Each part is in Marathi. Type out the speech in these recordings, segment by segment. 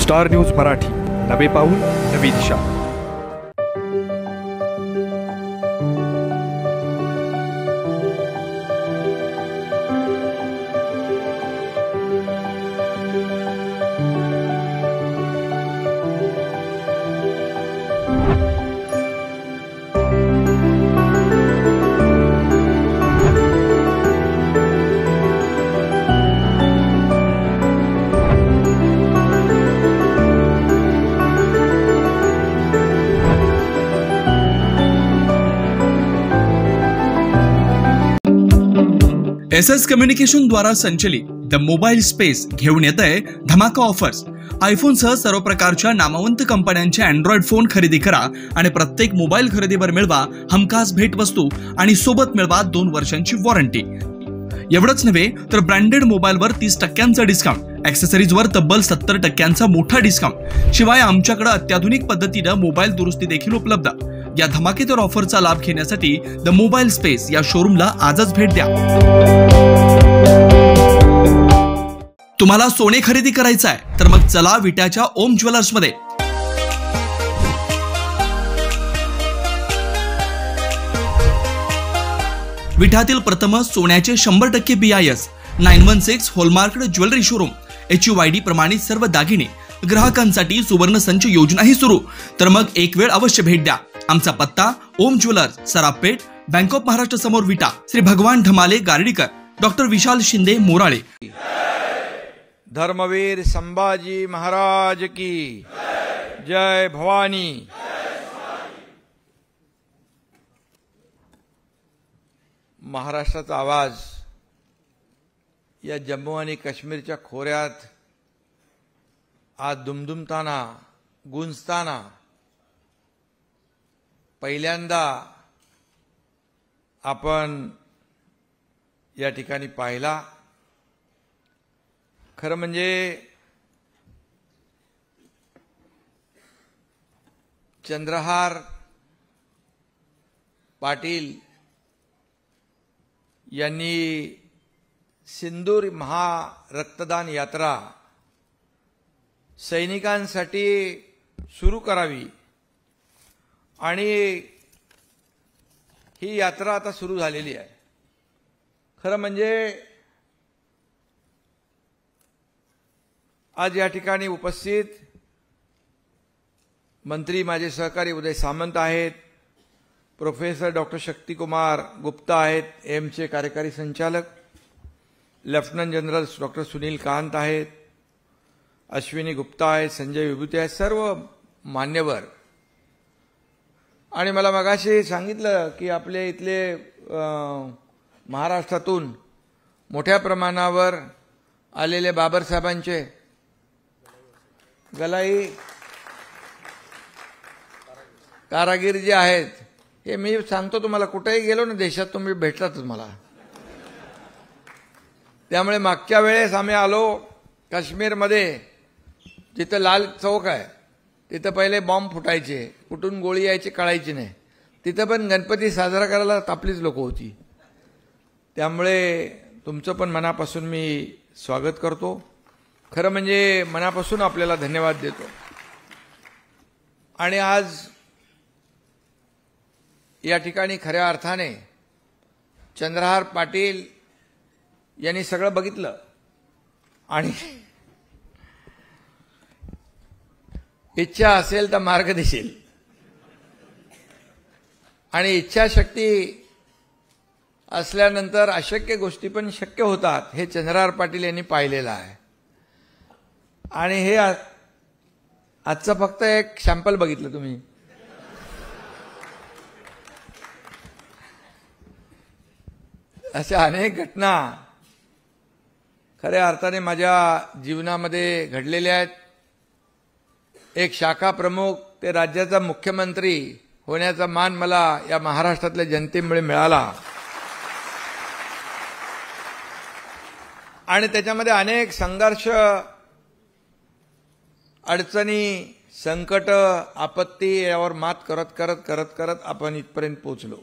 स्टार न्यूज मराठी, नवे पाऊल नवी दिशा। SS कम्युनिकेशन द्वारा संचलित द मोबाईल स्पेस घेऊन येत आहे धमाका ऑफर्स। आयफोन सह सर्व प्रकारच्या नामवंत कंपन्यांचे अँड्रॉइड फोन खरेदी करा आणि प्रत्येक मोबाईल खरेदीवर मिळवा हमखास भेटवस्तू आणि सोबत मिळवा 2 वर्षांची वॉरंटी। एवढंच नव्हे तर ब्रँडेड मोबाईलवर 30% डिस्काउंट, ॲक्सेसरीजवर तब्बल 70% मोठा डिस्काउंट। शिवाय आमच्याकडे अत्याधुनिक पद्धतीने मोबाईल दुरुस्ती देखील उपलब्ध। या धमाकेदार ऑफरचा लाभ घेण्यासाठी द मोबाईल स्पेस या शोरूमला आजच भेट द्या। तुम्हाला सोने खरेदी करायचं आहे तर मग चला विट्याच्या ओम ज्वेलर्स मध्ये। विट्यातील प्रथम सोन्याचे 100% BIS 916 hallmark jewellery showroom. HUID प्रमाणित सर्व दागिने ग्राहकांसाठी सुवर्ण संच योजनाही सुरू। तर मग एक वेळ अवश्य भेट द्या। आमचा पत्ता ओम ज्वेलर्स, सराफपेठ, बँक ऑफ महाराष्ट्र समोर विटा, श्री भगवान ढमाले गार्डीकर, डॉक्टर विशाल शिंदे मोराळे। धर्मवीर संभाजी महाराज की जय भवानी। महाराष्ट्राचा आवाज या जम्मू आणि काश्मीरच्या खोऱ्यात आज दुमदुमताना गुंजताना पहिल्यांदा आपण या ठिकाणी पाहिला। खरं म्हणजे चंद्रहार पाटील यांनी सिंदूर महारक्तदान यात्रा सैनिकांसाठी सुरू करावी आणि ही यात्रा आता सुरू झालेली आहे। खरं म्हणजे आज या ठिकाणी उपस्थित मंत्री माझे सहकारी उदय सामंत आहेत, प्रोफेसर डॉक्टर शक्तिकुमार गुप्ता आहेत, एम्सचे कार्यकारी संचालक, lieutenant general doctor Sunil Kant आहेत, अश्विनी गुप्ता आहेत, संजय विभूती आहेत, सर्व मान्यवर। आणि मला मगाशी सांगितलं की आपल्या इथले महाराष्ट्रातून मोठ्या प्रमाणावर आलेले बाबरसाहेबांचे गलाई कारागीर जे आहेत, हे मी सांगतो तुम्हाला, कुठेही गेलो ना देशात तुम्ही भेटलातच मला। त्यामुळे मागच्या वेळेस आम्ही आलो काश्मीरमध्ये, जिथं लाल चौक आहे तिथं पहिले बॉम्ब फुटायचे, कुठून गोळी यायची कळायची नाही। तिथं पण गणपती साजरा करायला आपलीच लोक होती। त्यामुळे तुमचं पण मनापासून मी स्वागत करतो। खरं म्हणजे मनापासून आपल्याला धन्यवाद देतो। आणि आज या ठिकाणी खऱ्या अर्थाने चंद्रहार पाटील यांनी सगळं बघितलं आणि इच्छा असेल तर मार्ग दिसेल, आणि इच्छाशक्ती असल्यानंतर अशक्य गोष्टी पण शक्य होतात, हे चंद्रहार पाटील यांनी पाहिलेलं आहे। आणि हे आजचं फक्त एक सॅम्पल बघितलं तुम्ही। अशा अनेक घटना खऱ्या अर्थाने माझ्या जीवनामध्ये घडलेल्या आहेत। एक शाखा प्रमुख ते राज्याचा मुख्यमंत्री होण्याचा मान मला या महाराष्ट्रातल्या जनतेमुळे मिळाला, आणि त्याच्यामध्ये अनेक संघर्ष, अडचणी, संकट, आपत्ती यावर मात करत करत करत करत आपण इथपर्यंत पोहोचलो।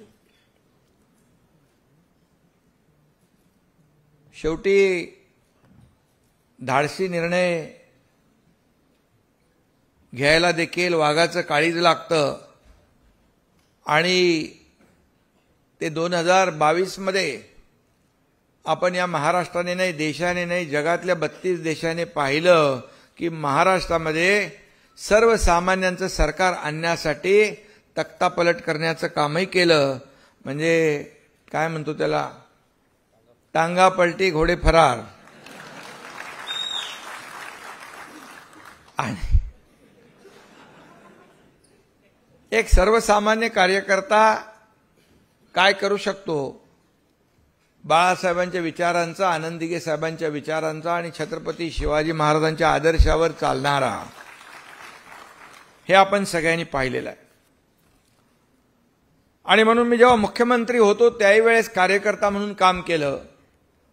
शेवटी धाडसी निर्णय घ्यायला देखील वाघाचं काळीज लागतं आणि ते 2022 मध्ये आपण या महाराष्ट्राने नाही, देशाने नाही, जगातल्या 32 देशाने पाहिलं की महाराष्ट्रामध्ये सर्वसामान्यांचं सरकार आणण्यासाठी तख्तापलट करण्याचं कामही केलं. म्हणजे काय म्हणतो त्याला, टांगा पलटी घोडे फरार. आणि एक सर्वसामान्य कार्यकर्ता काय करू शकतो, बाळासाहेबांच्या विचारांचा, आनंद दिघे साहेबांच्या विचारांचा आणि छत्रपती शिवाजी महाराजांच्या आदर्शावर चालणारा, हे आपण सगळ्यांनी पाहिलेलं आहे. आणि म्हणून मी जेव्हा मुख्यमंत्री होतो त्याही वेळेस कार्यकर्ता म्हणून काम केलं.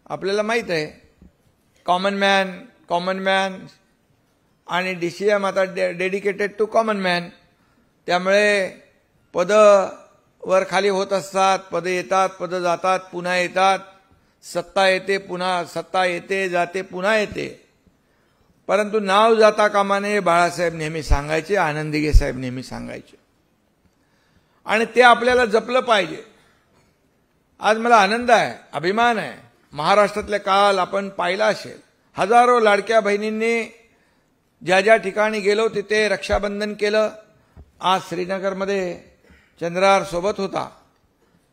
आपल्याला माहित आहे कॉमन मॅन आणि DCM आता डेडिकेटेड टू कॉमन मॅन. त्यामुळे पदं वर खाली होत असतात, पदं येतात, पदं जातात, पुन्हा येतात, सत्ता येते, पुन्हा सत्ता येते, जाते, पुन्हा येते. परंतु नाव जाता कामा नये, बाळासाहेब नेहमी सांगायचे, आनंद दिघे साहेब नेहमी सांगायचे. आणि ते आपल्याला जपलं पाहिजे. आज मला आनंद आहे, अभिमान आहे. महाराष्ट्रातले काल आपण पाहिला असेल, हजारो लाडक्या बहिणींनी ज्या ज्या ठिकाणी गेलो तिथे रक्षाबंधन केलं. आज श्रीनगरमध्ये चंद्रहार सोबत होता.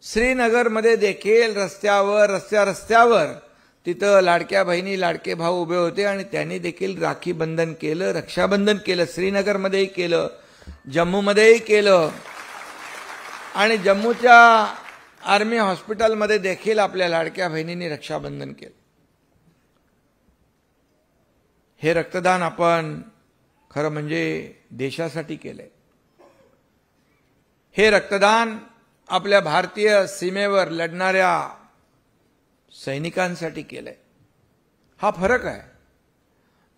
श्रीनगरमध्ये देखील रस्त्यावर तिथं लाडक्या बहिणी, लाडके भाऊ उभे होते आणि त्यांनी देखील राखी बंधन केलं, रक्षाबंधन केलं. श्रीनगरमध्येही केलं, जम्मूमध्येही केलं आणि जम्मूच्या आर्मी हॉस्पिटलमध्ये देखील आपल्या लाडक्या बहिणींनी रक्षाबंधन केलं. हे रक्तदान आपण खरं म्हणजे देशासाठी केलंय. हे रक्तदान आपल्या भारतीय सीमेवर लढणाऱ्या सैनिकांसाठी केलंय. हा फरक आहे.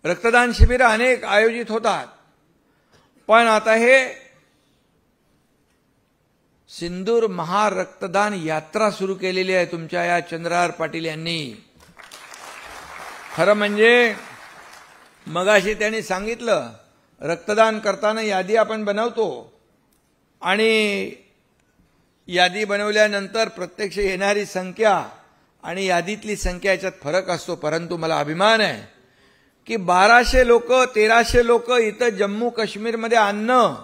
रक्तदान शिबिर अनेक आयोजित होतात, पण आता हे सिंदूर महारक्तदान यात्रा सुरू केलेली आहे तुमच्या या चंद्रहार पाटील यांनी. खरं म्हणजे मगाशी त्यांनी सांगितलं, रक्तदान करताना यादी आपण बनवतो आणि यादी बनवल्यानंतर प्रत्यक्ष येणारी संख्या आणि यादीतली संख्या याच्यात फरक असतो. परंतु मला अभिमान आहे की 1200 लोक, 1300 लोक इथं जम्मू काश्मीरमध्ये आणणं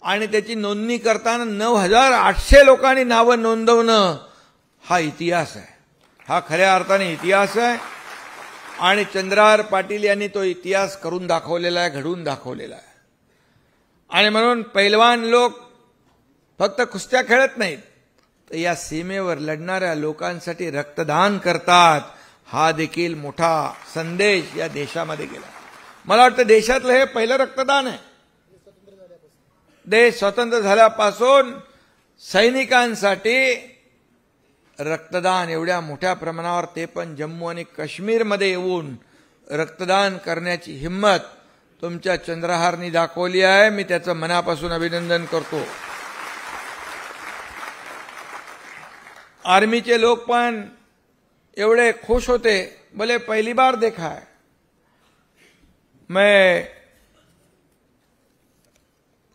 आणि त्याची नोंदणी करताना 9800 लोकांनी नावं नोंदवणं, हा इतिहास आहे. हा खऱ्या अर्थाने इतिहास आहे आणि चंद्रहार पाटील यांनी तो इतिहास करून दाखवलेला आहे, घडवून दाखवलेला आहे. आणि म्हणून पैलवान लोक फक्त कुस्त्या खेळत नाहीत, तर या सीमेवर लढणाऱ्या लोकांसाठी रक्तदान करतात. हा देखील मोठा संदेश या देशामध्ये गेला. मला वाटतं देशातलं हे पहिलं रक्तदान आहे. देश स्वतंत्र झाल्यापासून सैनिकांसाठी रक्तदान एवढ्या मोठ्या प्रमाणावर, ते पण जम्मू आणि काश्मीरमध्ये येऊन रक्तदान करण्याची हिम्मत तुमच्या चंद्रहारनी दाखवली आहे. मी त्याचं मनापासून अभिनंदन करतो. आर्मीचे लोक पण एवढे खुश होते, बोले पहली बार देखा है. मैं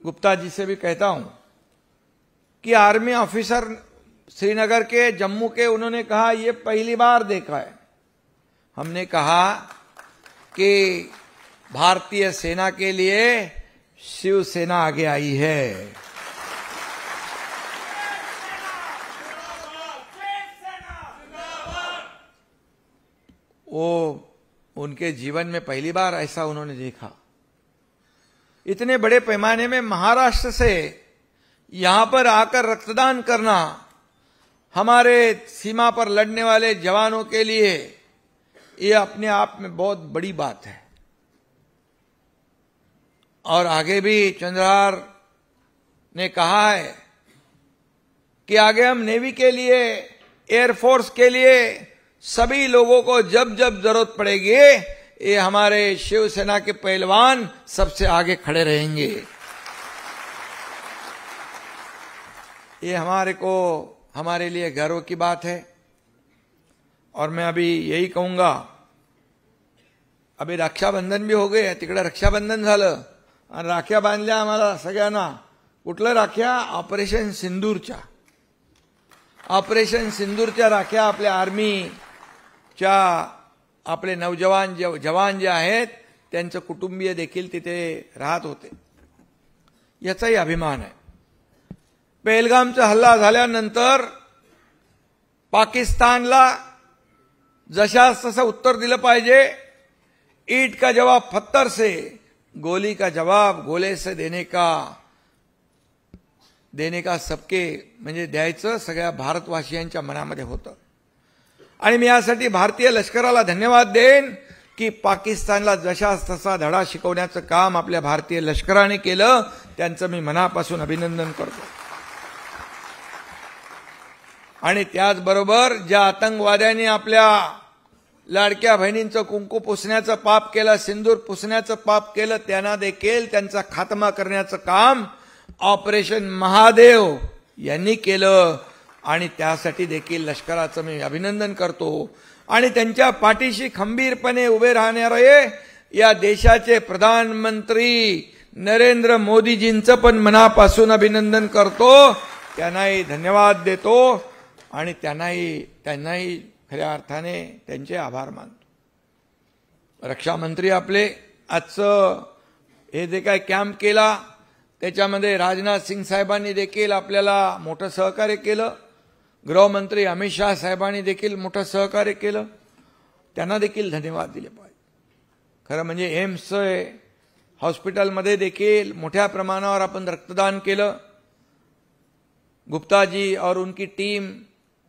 गुप्ता जी से भी कहता हूं कि आर्मी ऑफिसर श्रीनगर के, जम्मू के, उन्होंने कहा ये पहली बार देखा है. हमने कहा कि भारतीय सेना के लिए शिवसेना आगे आई है. वो उनके जीवन में पहली बार ऐसा उन्होंने देखा. इतने बड़े पैमाने में महाराष्ट्र से यहां पर आकर रक्तदान करना हमारे सीमा पर लड़ने वाले जवानों के लिए ये अपने आप में बहुत बड़ी बात है. और आगे भी चंद्रहार ने कहा है कि आगे हम नेवी के लिए, एयरफोर्स के लिए, सभी लोगों को जब जब जरूरत पड़ेगी ये हमारे शिवसेना के पहलवान सबसे आगे खड़े रहेंगे. ये हमारे लिए गर्व की बात है. और मैं अभी यही कहूंगा, अभी रक्षाबंधन भी हो गए, तिकडे रक्षाबंधन झालं, आणि राख्या बांधल्या आम्हाला सगळ्यांना. कुठलं राख्या? ऑपरेशन सिंदूरच्या. ऑपरेशन सिंदूरच्या राख्या आपल्या आर्मीच्या आपले नौजवान जवान जे आहेत त्यांचे कुटुंबीय देखील तिथे राहत होते. याचाही अभिमान आहे. पहलगामचा हल्ला झाल्यानंतर पाकिस्तानला जशास तसं उत्तर दिलं पाहिजे. ईट का जवाब पत्थर से, गोली का जवाब गोले से देने का सबके म्हणजे द्यायचं सगळ्या भारतवासियांच्या मनामध्ये होतं. आणि मी यासाठी भारतीय लष्कराला धन्यवाद देईन की पाकिस्तानला जशास तसा धडा शिकवण्याचं काम आपल्या भारतीय लष्कराने केलं. त्यांचं मी मनापासून अभिनंदन करतो. आणि त्याचबरोबर ज्या आतंकवाद्यांनी आपल्या लाडक्या बहिणींचं कुंकू पुसण्याचं पाप केलं, सिंदूर पुसण्याचं पाप केलं, त्यांना देखील त्यांचा खात्मा करण्याचं काम ऑपरेशन महादेव यांनी केलं. आणि त्यासाठी देखील लष्कराचं मी अभिनंदन करतो. आणि त्यांच्या पाठीशी खंबीरपणे उभे राहणारे या देशाचे प्रधानमंत्री नरेंद्र मोदीजींचं पण मनापासून अभिनंदन करतो. त्यांनाही धन्यवाद देतो आणि त्यांनाही खऱ्या अर्थाने त्यांचे आभार मानतो. रक्षामंत्री आपले आजचं हे जे काय कॅम्प केला त्याच्यामध्ये राजनाथ सिंग साहेबांनी देखील आपल्याला मोठं सहकार्य केलं. गृहमंत्री अमित शाह साहेबांनी देखील मोठं सहकार्य केलं. त्यांना देखील धन्यवाद दिले पाहिजे. खरं म्हणजे एम्स हॉस्पिटलमध्ये देखील मोठ्या प्रमाणावर आपण रक्तदान केलं. गुप्ता जी और उनकी टीम,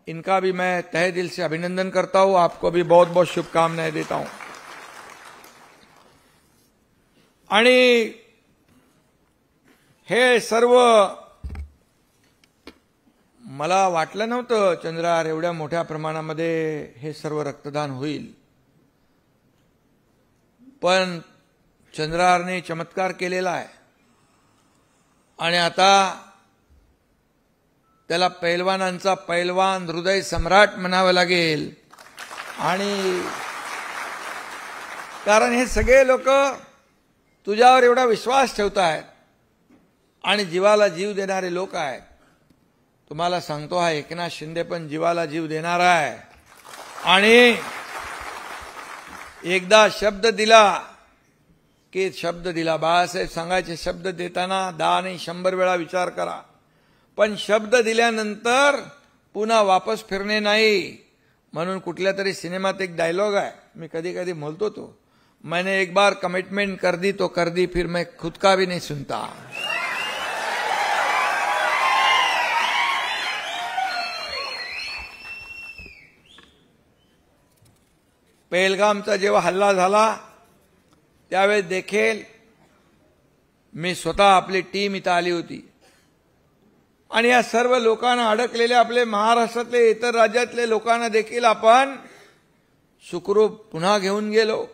इनका भी मैं तहे दिल से अभिनंदन करता हूं. आपको भी बहुत बहुत शुभकामनाएं देता हूं. आणि हे सर्व मला वाटलं नव्हतं चंद्रार एवढ्या मोठ्या प्रमाणामध्ये हे सर्व रक्तदान होईल. पण चंद्रारने चमत्कार केलेला आहे. आणि आता त्याला पैलवानांचा पैलवान, हृदय सम्राट म्हणावं लागेल. आणि कारण हे सगळे लोक तुझ्यावर एवढा विश्वास ठेवत आहेत आणि जीवाला जीव देणारे लोक आहेत. तुम्हाला सांगतो हा एकनाथ शिंदे पण जीवाला जीव देणार आहे. आणि एकदा शब्द दिला की शब्द दिला. बाळासाहेब सांगायचे शब्द देताना 10 नाही 100 वेळा विचार करा. पण शब्द दिल्यानंतर पुन्हा वापस फिरणे नाही. म्हणून कुठल्या तरी सिनेमात एक डायलॉग आहे, मी कधी कधी बोलतो तो, मैंने एक बार कमिटमेंट कर दी तो कर दी, फिर मैं खुद का भी नहीं सुनता. पहलगामचा जेव्हा हल्ला झाला त्यावेळेस देखील मी स्वतः आपली टीम इथं आली होती. आणि या सर्व लोकांना, अडकलेले आपले महाराष्ट्रातले इतर राज्यातले लोकांना देखील आपण सुखरूप पुन्हा घेऊन गेलो.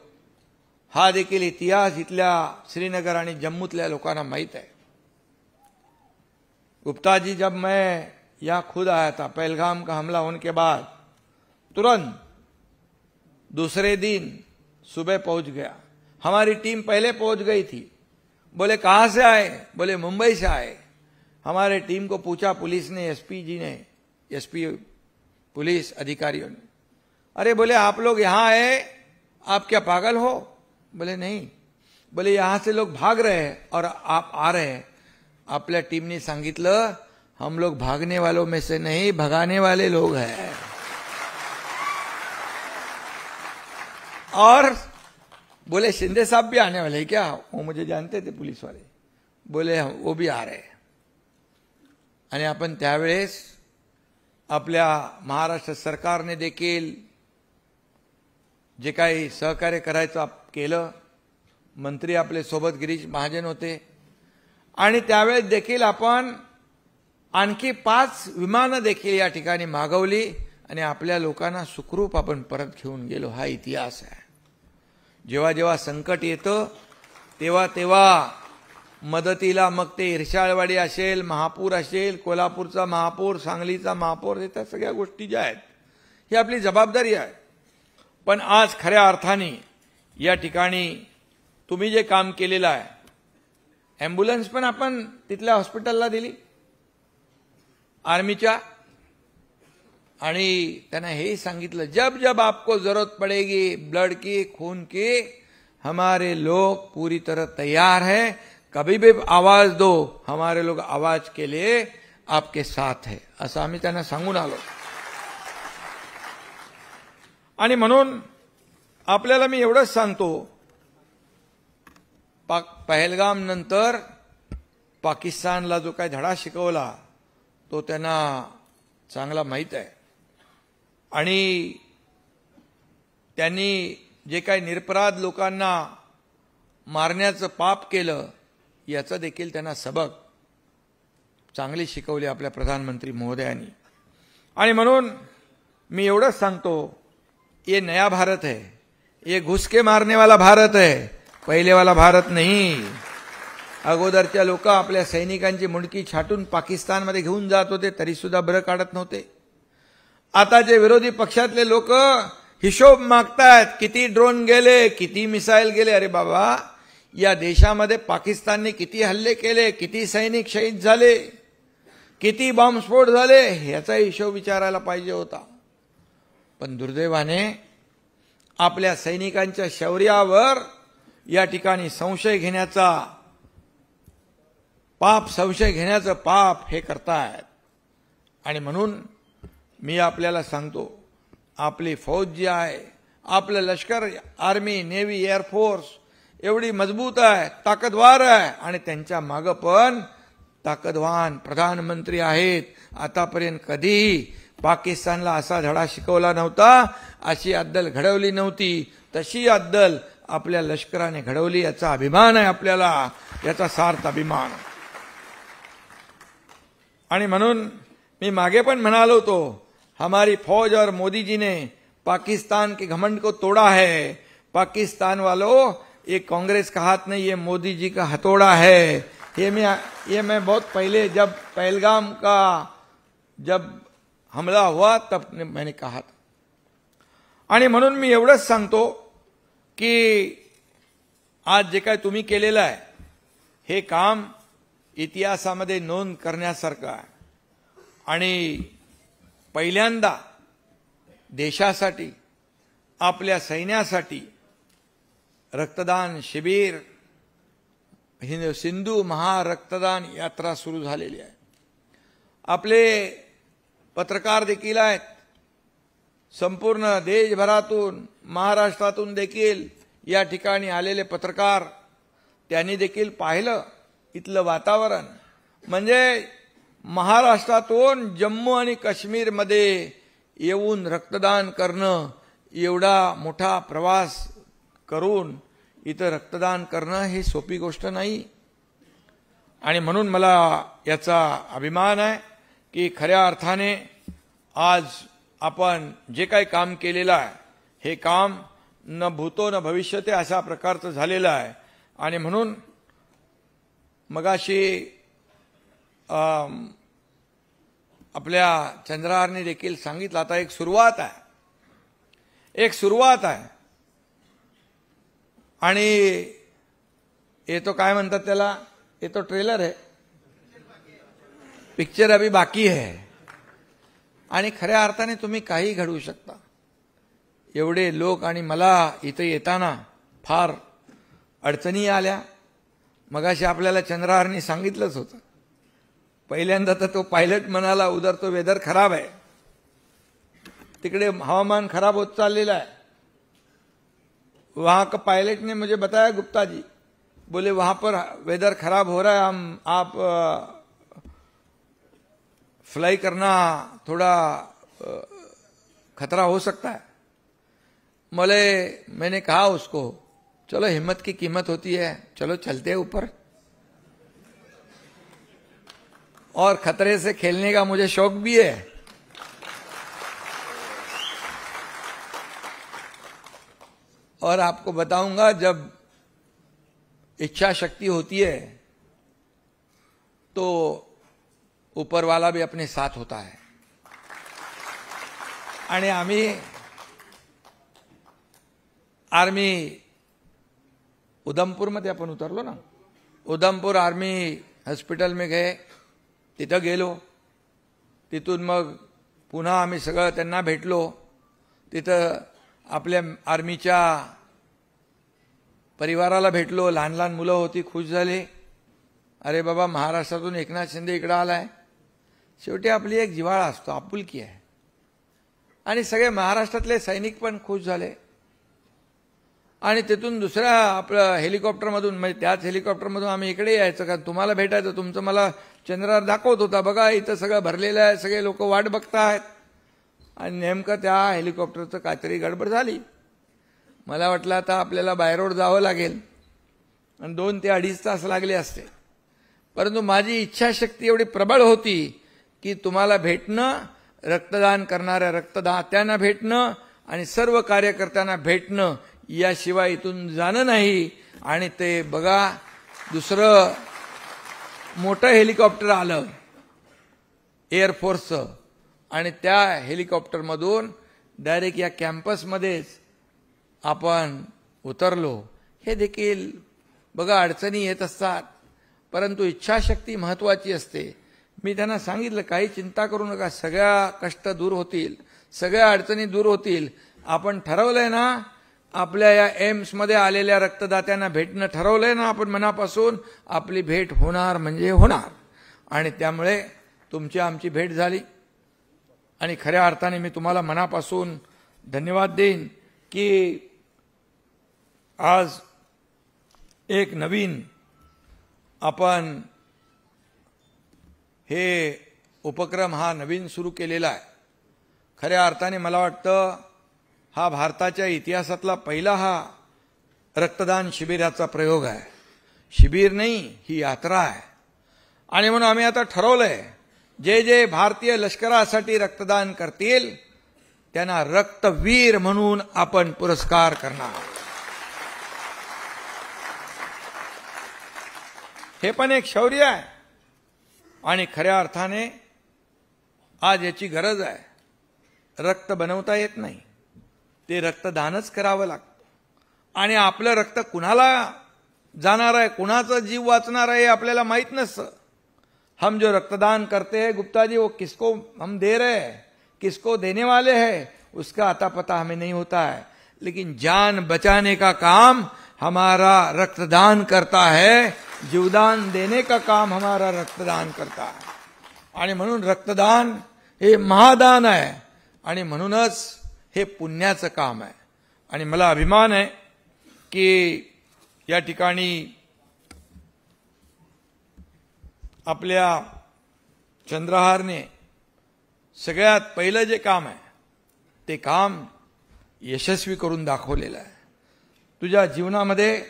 हा देखील इतिहास इथल्या श्रीनगर आणि जम्मूतल्या लोकांना माहीत आहे. गुप्ता जी, जब मैं यहाँ खुद आया था पहलगाम का हमला होने के बाद तुरंत दूसरे दिन सुबह पहुंच गया. हमारी टीम पहले पहुंच गई थी. बोले कहाँ से आए? बोले मुंबई से आए. हमारे टीम को पूछा पुलिस ने, एसपी पुलिस अधिकारियों ने, अरे बोले आप लोग यहाँ आए, आप क्या पागल हो? बोले नहीं. बोले यहाँ से लोग भाग रहे हैं और आप आ रहे हैं. आपल्या टीमने सांगितलं हम लोग भागने वालों में से नहीं, भगाने वाले लोग हैं. और बोले शिंदे साहब भी आने वाले हैं क्या? वो मुझे जानते थे पुलिस वाले. बोले वो भी आ रहे हैं. आणि आपण त्यावेळेस आपल्या महाराष्ट्र सरकारने देखील जे काही सहकार्य करायचं केलं. मंत्री आपले सोबत गिरीश महाजन होते. आणि त्यावेळेस देखील आपण आणखी 5 विमानं देखील या ठिकाणी मागवली आणि आपल्या लोकांना सुखरूप आपण परत घेऊन गेलो. हा इतिहास आहे. जेव्हा जेव्हा संकट येतं तेव्हा तेव्हा मदतीला मग ते इर्शाळवाडी असेल, महापूर असेल, कोल्हापूरचा महापूर, सांगलीचा महापूर, त्या सगळ्या गोष्टी ज्या आहेत ही आपली जबाबदारी आहे. पण आज खऱ्या अर्थाने या ठिकाणी तुम्ही जे काम केलेलं आहे ॲम्ब्युलन्स पण आपण तिथल्या हॉस्पिटलला दिली आर्मीच्या, आणि त्यांना हे सांगितलं, जब जब आपको जरूरत पड़ेगी ब्लड की, खून की, हमारे लोग पूरी तरह तैयार हैं, कभी भी आवाज दो, हमारे लोग आवाज के लिए आपके साथ है, असं आम्ही त्यांना सांगून आलो. आणि म्हणून आपल्याला मी एवढंच सांगतो, पहलगाम नंतर पाकिस्तानला जो काही धडा शिकवला तो त्यांना चांगला माहीत आहे. आणि त्यांनी जे काही निरपराध लोकांना मारण्याचं पाप केलं याचं देखील त्यांना सबक चांगली शिकवली आपल्या प्रधानमंत्री महोदयांनी. आणि म्हणून मी एवढंच सांगतो, ये नया भारत है, ये घुस के मारने वाला भारत है, पहिले वाला भारत नहीं. अगोदरच्या लोक आपल्या सैनिकांची मुंडकी छाटून पाकिस्तानमध्ये घेऊन जात होते तरी सुद्धा बरं काढत नव्हते. आता जे विरोधी पक्षातले लोक हिशोब मागतायत, किती ड्रोन गेले, किती मिसाईल गेले. अरे बाबा, या देशामध्ये पाकिस्तानने किती हल्ले केले, किती सैनिक शहीद झाले, किती बॉम्बस्फोट झाले, ह्याचा हिशोब विचारायला पाहिजे होता. पण दुर्दैवाने आपल्या सैनिकांच्या शौर्यावर या ठिकाणी संशय घेण्याचं पाप हे करतायत. आणि म्हणून मी आपल्याला सांगतो, आपली फौज जी आहे, आपलं लष्कर, आर्मी, नेव्ही, एअरफोर्स एवढी मजबूत आहे, ताकदवार आहे, आणि त्यांच्या मागं पण ताकदवान प्रधानमंत्री आहेत. आतापर्यंत कधीही पाकिस्तानला असा धडा शिकवला नव्हता, अशी अद्दल घडवली नव्हती, तशी अद्दल आपल्या लष्कराने घडवली. याचा अभिमान आहे आपल्याला, याचा सार्थ अभिमान. आणि म्हणून मी मागे पण म्हणालो होतो, हमारी फौज और मोदी जी ने पाकिस्तान के घमंड को तोड़ा है. पाकिस्तान वालों, ये कांग्रेस का हाथ नहीं, ये मोदी जी का हथौड़ा है. ये मैं बहुत पहले जब पहलगाम का जब हमला हुआ तब मैंने कहा था. आणि म्हणून मी एवढंच सांगतो की आज जे काही तुम्ही केलेलं आहे हे काम इतिहासामध्ये नोंद करण्यासारखं आहे. आणि पहिल्यांदा देशासाठी, आपल्या सैन्यासाठी रक्तदान शिबिर, सिंधू महारक्तदान यात्रा सुरू झालेली आहे. आपले पत्रकार देखील आहेत, संपूर्ण देशभरातून, महाराष्ट्रातून देखील या ठिकाणी आलेले पत्रकार, त्यांनी देखील पाहिलं इथलं वातावरण. म्हणजे महाराष्ट्रातून जम्मू आणि काश्मीरमध्ये येऊन रक्तदान करणं, एवढा मोठा प्रवास करून इथं रक्तदान करणं ही सोपी गोष्ट नाही. आणि म्हणून मला याचा अभिमान आहे की खऱ्या अर्थाने आज आपण जे काही काम केलेलं आहे हे काम न भूतो न भविष्यते अशा प्रकारचं झालेलं आहे. आणि म्हणून मगाशी आपल्या चंद्रहारने देखील सांगितलं, आता एक सुरुवात आहे. आणि ये तो काय म्हणतात त्याला, ये तो ट्रेलर है, पिक्चर अभी बाकी है. आणि खऱ्या अर्थाने तुम्ही काही घडवू शकता. एवढे लोक, आणि मला इथे येताना फार अडचणी आल्या. मगाशी आपल्याला चंद्रहारने सांगितलंच होतं. पहिल्यांदा तर तो पायलट म्हणाला, उधर तो वेदर खराब है, तिकडे हवामान खराब होत चाललेलं आहे. वहां का पायलट ने मुझे बताया, गुप्ता जी बोले वहां पर वेदर खराब हो रहा है, आप फ्लाई करना थोड़ा खतरा हो सकता है. मैंने कहा उसको, चलो हिम्मत की कीमत होती है, चलो चलते हैं ऊपर. और खतरे से खेलने का मुझे शौक भी है. और आपको बताऊंगा, जब इच्छा शक्ति होती है तो ऊपर वाला भी अपने साथ होता है. आणि आम्ही आर्मी उधमपूरमध्ये आपण उतरलो ना, उधमपुर आर्मी हॉस्पिटल में गए, तिथं गेलो. तिथून मग पुन्हा आम्ही सगळं त्यांना भेटलो. तिथं आपल्या आर्मीच्या परिवाराला भेटलो. लहान लहान मुलं होती, खुश झाले. अरे बाबा, महाराष्ट्रातून एकनाथ शिंदे इकडं आलाय. शेवटी आपली एक जिव्हाळा असतो, आपुलकी आहे. आणि सगळे महाराष्ट्रातले सैनिक पण खुश झाले. आणि तिथून दुसऱ्या आपलं हेलिकॉप्टरमधून, म्हणजे त्याच हेलिकॉप्टरमधून आम्ही इकडे यायचं, कारण तुम्हाला भेटायचं. तुमचं मला चंद्रावर दाखवत होता, बघा इथं सगळं भरलेलं आहे, सगळे लोक वाट बघतायत. आणि नेमकं त्या हेलिकॉप्टरचं काहीतरी गडबड झाली. मला वाटलं आता आपल्याला बाय रोड जावं लागेल आणि 2 ते 2.5 तास लागले असते. परंतु माझी इच्छाशक्ती एवढी प्रबळ होती की तुम्हाला भेटणं, रक्तदान करणाऱ्या रक्तदात्यांना भेटणं आणि सर्व कार्यकर्त्यांना भेटणं, याशिवाय इथून जाणं नाही. आणि ते बघा, दुसरं मोठं हेलिकॉप्टर आलं एअरफोर्सचं, आणि त्या हेलिकॉप्टरमधून डायरेक्ट या कॅम्पसमध्येच आपण उतरलो. हे देखील बघा, अडचणी येत असतात, परंतु इच्छाशक्ती महत्वाची असते. मी त्यांना सांगितलं, काही चिंता करू नका, सगळ्या कष्ट दूर होतील, सगळ्या अडचणी दूर होतील. आपण ठरवलंय ना, आपल्या या एम्समध्ये आलेल्या रक्तदात्यांना भेटणं ठरवलंय ना आपण मनापासून, आपली भेट होणार म्हणजे होणार. आणि त्यामुळे तुमची आमची भेट झाली. आणि खऱ्या अर्थाने मी तुम्हाला मनापासून धन्यवाद देईन की आज एक नवीन आपण हे उपक्रम हा नवीन सुरू केलेला आहे. खऱ्या अर्थाने मला वाटतं हा भारताच्या इतिहासातला पहिला हा रक्तदान शिबिराचा प्रयोग आहे. शिबिर नाही, ही यात्रा आहे. आणि म्हणून आम्ही आता ठरवलंय, जे जे भारतीय लष्करासाठी रक्तदान करतील त्यांना रक्तवीर म्हणून आपण पुरस्कार करणार. हे पण एक शौर्य आहे. आणि खऱ्या अर्थाने आज याची गरज आहे. रक्त बनवता येत नाही, ते रक्तदानच करावं लागतं. आणि आपलं रक्त कुणाला जाणार आहे, कुणाचा जीव वाचणार आहे, आपल्याला माहित नसतं. हम जो रक्तदान करते हैं गुप्ता जी, वो किसको हम दे रहे हैं, किसको देने वाले हैं, उसका अता पता हमें नहीं होता है. लेकिन जान बचाने का काम हमारा रक्तदान करता है, जीवदान देने का काम हमारा रक्तदान करता है. आणि म्हणून रक्तदान हे महादान आहे. आणि म्हणूनच हे पुण्याचं काम आहे. आणि मला अभिमान आहे की या ठिकाणी आपल्या चंद्रहारने सगळ्यात पहिलं जे काम आहे ते काम यशस्वी करून दाखवलेलं आहे. तुझ्या जीवनामध्ये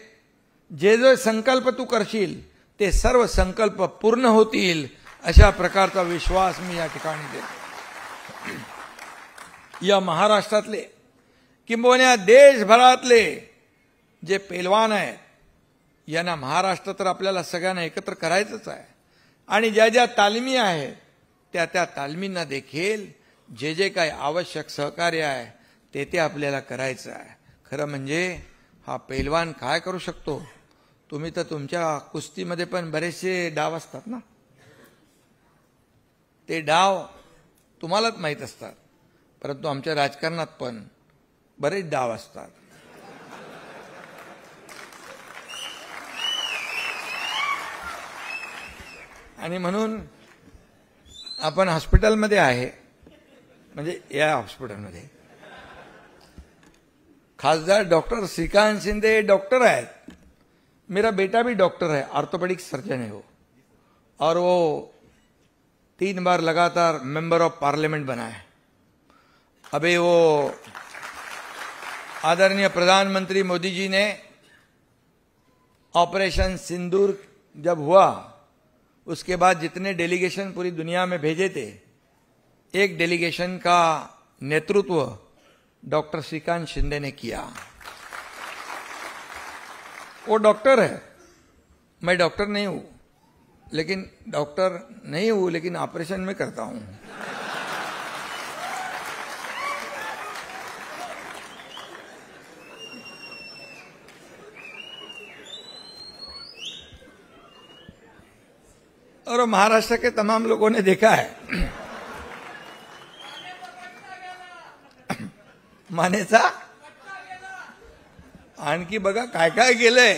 जे जे संकल्प तू करशील ते सर्व संकल्प पूर्ण होतील, अशा प्रकारचा विश्वास मी या ठिकाणी देतो. या महाराष्ट्रातले किंबहुना देशभरातले जे पैलवान आहेत, यांना महाराष्ट्र तर आपल्याला सगळ्यांना एकत्र करायचंच आहे. आणि ज्या ज्या तालमी आहेत त्या त्या तालमींना देखील जे जे काही आवश्यक सहकार्य आहे ते ते आपल्याला करायचं आहे. खरं म्हणजे हा पैलवान काय करू शकतो, तुम्ही तर तुमच्या कुस्तीमध्ये पण बरेचसे डाव असतात ना, ते डाव तुम्हालाच माहीत असतात. परंतु आमच्या राजकारणात पण बरेच डाव असतात. आणि म्हणून आपण हॉस्पिटलमध्ये आहे, म्हणजे या हॉस्पिटलमध्ये खासदार डॉक्टर श्रीकांत शिंदे डॉक्टर आहेत. मेरा बेटा भी डॉक्टर है, ऑर्थोपेडिक सर्जन है वो, और वो 3 बार लगातार मेंबर ऑफ पार्लियामेंट बना है. अभी वो आदरणीय प्रधानमंत्री मोदी जी ने ऑपरेशन सिंदूर जब हुआ, उसके बाद जितने डेलीगेशन पूरी दुनिया में भेजे थे, एक डेलीगेशन का नेतृत्व डॉक्टर श्रीकांत शिंदे ने किया. वो डॉक्टर है, मैं डॉक्टर नहीं हूं, लेकिन ऑपरेशन में करता हूं. और महाराष्ट्र के तमाम लोगों ने देखा है मानेचा आणखी बघा काय काय गेलंय.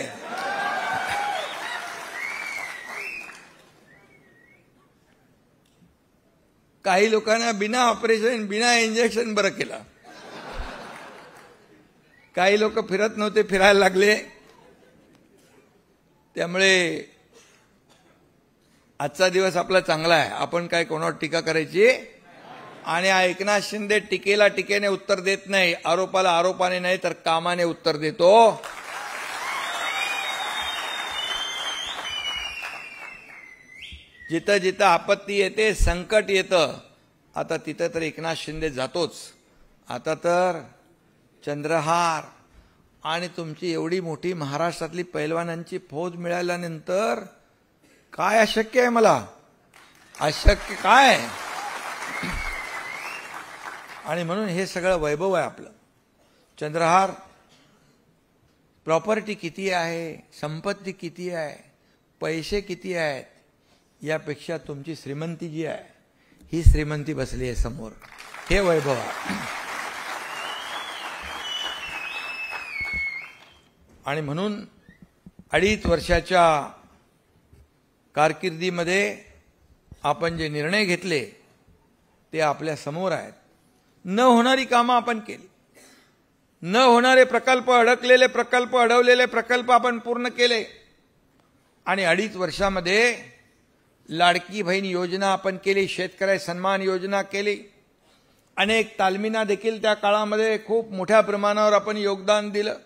काही लोकांना बिना ऑपरेशन बिना इंजेक्शन बरं केलं. काही लोक फिरत नव्हते, फिरायला लागले. त्यामुळे आजचा दिवस आपला चांगला आहे. आपण काय कोणावर टीका करायची. आणि एकनाथ शिंदे टीकेला टीकेने उत्तर देत नाही, आरोपाला आरोपाने नाही तर कामाने उत्तर देतो. जिथं जिथं आपत्ती येते, संकट येतं, आता तिथं तर एकनाथ शिंदे जातोच. आता तर चंद्रहार आणि तुमची एवढी मोठी महाराष्ट्रातली पैलवानांची फौज मिळाल्यानंतर काय अशक्य आहे. मला अशक्य काय. आणि म्हणून हे सगळं वैभव आहे आपलं. चंद्रहार प्रॉपर्टी किती आहे, संपत्ती किती आहे, पैसे किती आहेत, यापेक्षा तुमची श्रीमंती जी आहे ही श्रीमंती बसली आहे समोर. हे वैभव आहे. आणि म्हणून 2.5 वर्षाच्या कारकिर्दीमध्ये आपण जे निर्णय घेतले ते आपल्या समोर आहेत. न होणारी कामं आपण केली, न होणारे प्रकल्प, अडकलेले प्रकल्प, अडवलेले प्रकल्प आपण पूर्ण केले. आणि 2.5 वर्षामध्ये लाडकी बहीण योजना आपण केली, शेतकरी सन्मान योजना केली, अनेक तालमींना देखील त्या काळामध्ये खूप मोठ्या प्रमाणावर आपण योगदान दिलं.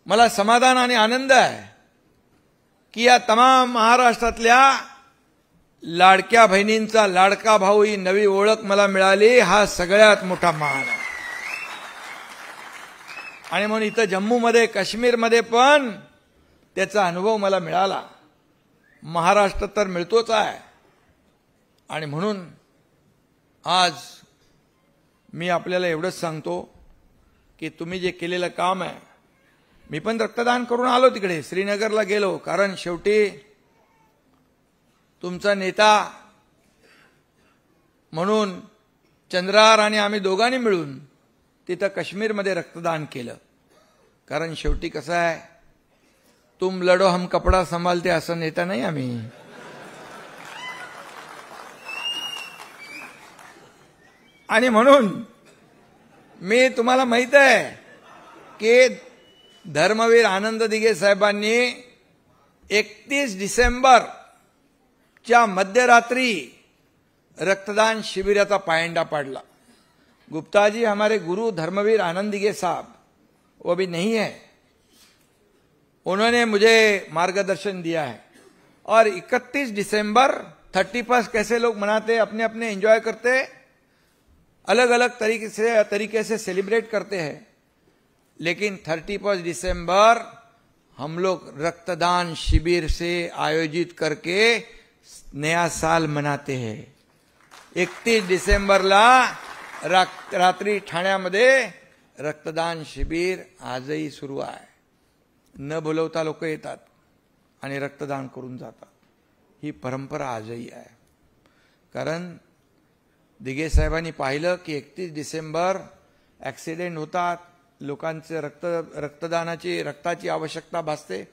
मला समाधान आणि आनंद आहे की या तमाम महाराष्ट्रातल्या लाडक्या बहिणींचा लाडका भाऊ ही नवी ओळख मला मिळाली. हा सगळ्यात मोठा मान आहे. आणि म्हणून इथं जम्मूमध्ये, काश्मीरमध्ये पण त्याचा अनुभव मला मिळाला. महाराष्ट्र तर मिळतोच आहे. आणि म्हणून आज मी आपल्याला एवढंच सांगतो की तुम्ही जे केलेलं काम आहे, मी पण रक्तदान करून आलो तिकडे, श्रीनगरला गेलो. कारण शेवटी तुमचा नेता म्हणून चंद्रहार आणि आम्ही दोघांनी मिळून तिथं काश्मीरमध्ये रक्तदान केलं. कारण शेवटी कसं आहे, तुम लढो हम कपडा संभालते असं नेता नाही आम्ही. आणि म्हणून मी तुम्हाला माहित आहे की धर्मवीर आनंद दिघे साहेबांनी 31 डिसेंबरच्या मध्यरात्री रक्तदान शिबिराचा पायंडा पाडला. गुप्ता जी हमारे गुरु धर्मवीर आनंद दिघे साहब वो भी नहीं है, उन्होंने मुझे मार्गदर्शन दिया है. और 31 डिसेंबर 31 कैसे लोग मनाते, अपने अपने एंजॉय करते, अलग अलग तरीके से सेलिब्रेट करते हैं. लेकिन 31 दिसंबर हम लोग रक्तदान शिविर से आयोजित करके नया साल मनाते हैं. 31 डिसेंबरला रात्री ठाण्यामध्ये रक्तदान शिबिर आजही सुरू आहे. न बोलवता लोक येतात आणि रक्तदान करून जातात. ही परंपरा आजही आहे. कारण दिघे साहेबांनी पाहिलं की 31 डिसेंबर ॲक्सिडेंट होतात, लोकांचे रक्ताची आवश्यकता भासते.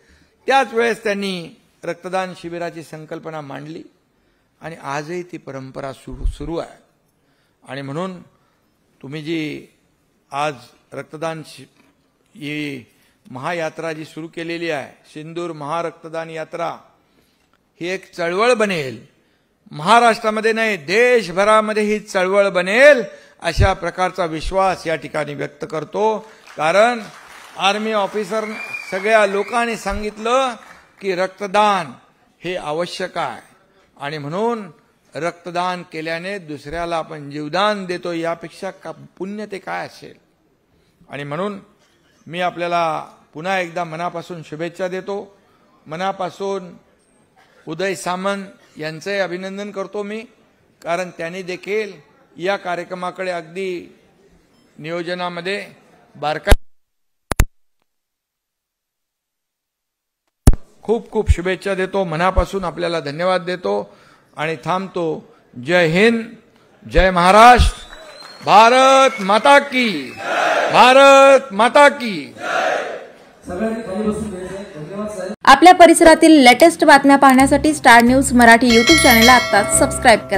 त्याच वेळेस त्यांनी रक्तदान शिबिराची संकल्पना मांडली आणि आजही ती परंपरा सुरू आहे. आणि म्हणून तुम्ही जी आज रक्तदान ही महायात्रा जी सुरू केलेली आहे, सिंदूर महारक्तदान यात्रा, ही एक चळवळ बनेल. महाराष्ट्रामध्ये नाही, देशभरामध्ये ही चळवळ बनेल अशा प्रकारचा विश्वास या ठिकाणी व्यक्त करतो. कारण आर्मी ऑफिसर सगळ्या लोकांनी सांगितलं की रक्तदान हे आवश्यक आहे. आणि म्हणून रक्तदान केल्याने दुसऱ्याला आपण जीवदान देतो, यापेक्षा पुण्य ते काय असेल. आणि म्हणून मी आपल्याला पुन्हा एकदा मनापासून शुभेच्छा देतो. मनापासून उदय सामंत यांचे अभिनंदन करतो मी. कारण त्यांनी देखील या कार्यक्रमाकडे अगदी नियोजनामध्ये खूप खूप शुभेच्छा देतो, मनापासून आपल्याला धन्यवाद देतो आणि थांबतो. जय हिंद, जय महाराष्ट्र, भारत माता की, भारत माता की. आपल्या परिसरातील लेटेस्ट बातम्या पाहण्यासाठी स्टार न्यूज मराठी यूट्यूब चॅनलला आत्ताच सबस्क्राईब करा.